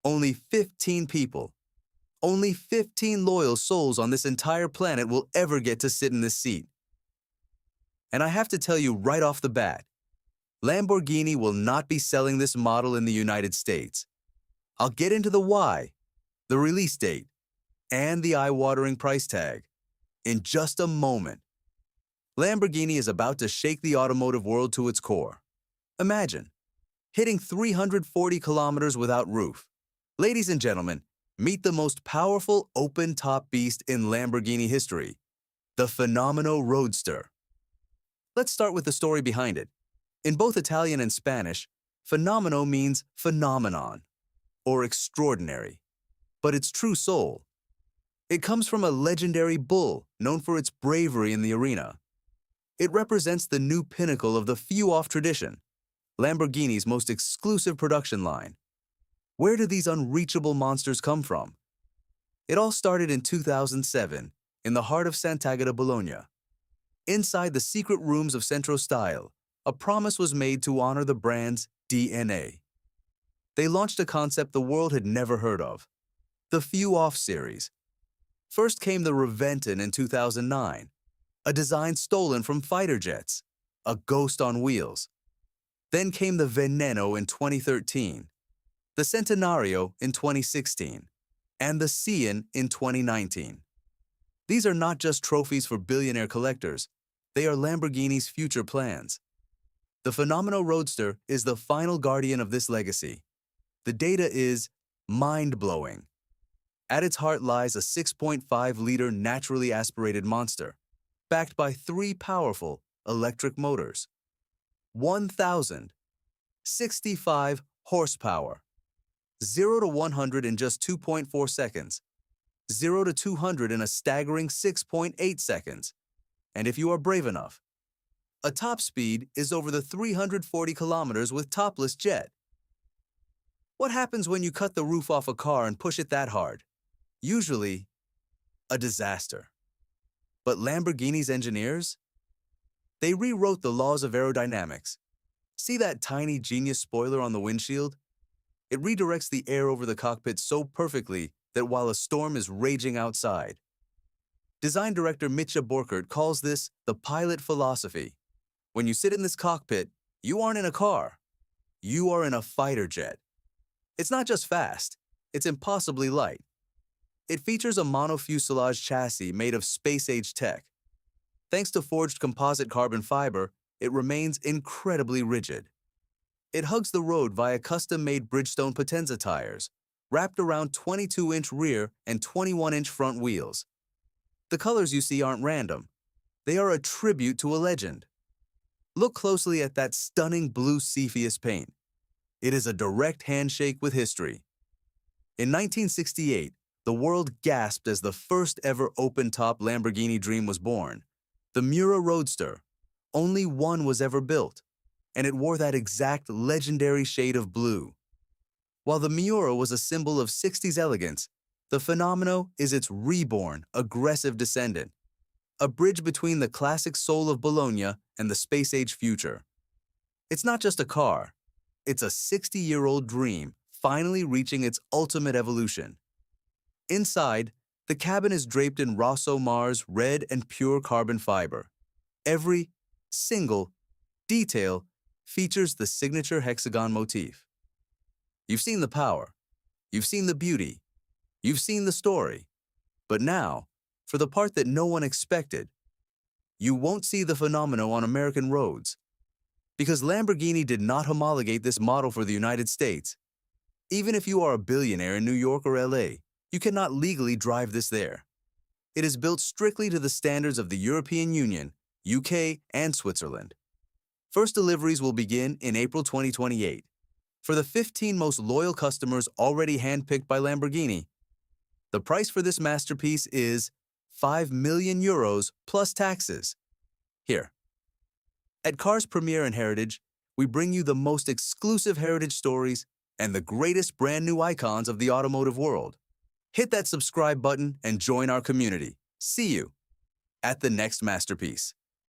Only 15 people, only 15 loyal souls on this entire planet will ever get to sit in this seat. And I have to tell you right off the bat, Lamborghini will not be selling this model in the United States. I'll get into the why, the release date, and the eye-watering price tag in just a moment. Lamborghini is about to shake the automotive world to its core. Imagine hitting 340 kilometers without roof. Ladies and gentlemen, meet the most powerful open-top beast in Lamborghini history, the Fenomeno Roadster. Let's start with the story behind it. In both Italian and Spanish, Fenomeno means phenomenon, or extraordinary, but its true soul. It comes from a legendary bull known for its bravery in the arena. It represents the new pinnacle of the few-off tradition, Lamborghini's most exclusive production line. Where do these unreachable monsters come from? It all started in 2007, in the heart of Sant'Agata, Bologna. Inside the secret rooms of Centro Style, a promise was made to honor the brand's DNA. They launched a concept the world had never heard of, the Few-Off series. First came the Reventon in 2009, a design stolen from fighter jets, a ghost on wheels. Then came the Veneno in 2013, the Centenario in 2016, and the Cian in 2019. These are not just trophies for billionaire collectors, they are Lamborghini's future plans. The Fenomeno Roadster is the final guardian of this legacy. The data is mind-blowing. At its heart lies a 6.5-liter naturally aspirated monster, backed by 3 powerful electric motors. 1,065 horsepower. 0 to 100 in just 2.4 seconds. 0 to 200 in a staggering 6.8 seconds. And if you are brave enough, a top speed is over the 340 kilometers with topless jet. What happens when you cut the roof off a car and push it that hard? Usually, a disaster. But Lamborghini's engineers? They rewrote the laws of aerodynamics. See that tiny genius spoiler on the windshield? It redirects the air over the cockpit so perfectly that while a storm is raging outside. Design director Mitja Borkert calls this the pilot philosophy. When you sit in this cockpit, you aren't in a car. You are in a fighter jet. It's not just fast, it's impossibly light. It features a monofuselage chassis made of space-age tech. Thanks to forged composite carbon fiber, it remains incredibly rigid. It hugs the road via custom-made Bridgestone Potenza tires, wrapped around 22-inch rear and 21-inch front wheels. The colors you see aren't random. They are a tribute to a legend. Look closely at that stunning blue Cepheus paint. It is a direct handshake with history. In 1968, the world gasped as the first ever open-top Lamborghini dream was born, the Miura Roadster. Only one was ever built, and it wore that exact legendary shade of blue. While the Miura was a symbol of 60s elegance, the Fenomeno is its reborn, aggressive descendant, a bridge between the classic soul of Bologna and the space-age future. It's not just a car, it's a 60-year-old dream finally reaching its ultimate evolution. Inside, the cabin is draped in Rosso Mars red and pure carbon fiber. Every single detail features the signature hexagon motif. You've seen the power, you've seen the beauty, you've seen the story, but now, for the part that no one expected, you won't see the Fenomeno on American roads. Because Lamborghini did not homologate this model for the United States. Even if you are a billionaire in New York or LA, you cannot legally drive this there. It is built strictly to the standards of the European Union, UK, and Switzerland. First deliveries will begin in April 2028. For the 15 most loyal customers already handpicked by Lamborghini, the price for this masterpiece is 5 million euros plus taxes. Here. At Cars Premier and Heritage, we bring you the most exclusive heritage stories and the greatest brand new icons of the automotive world. Hit that subscribe button and join our community. See you at the next masterpiece.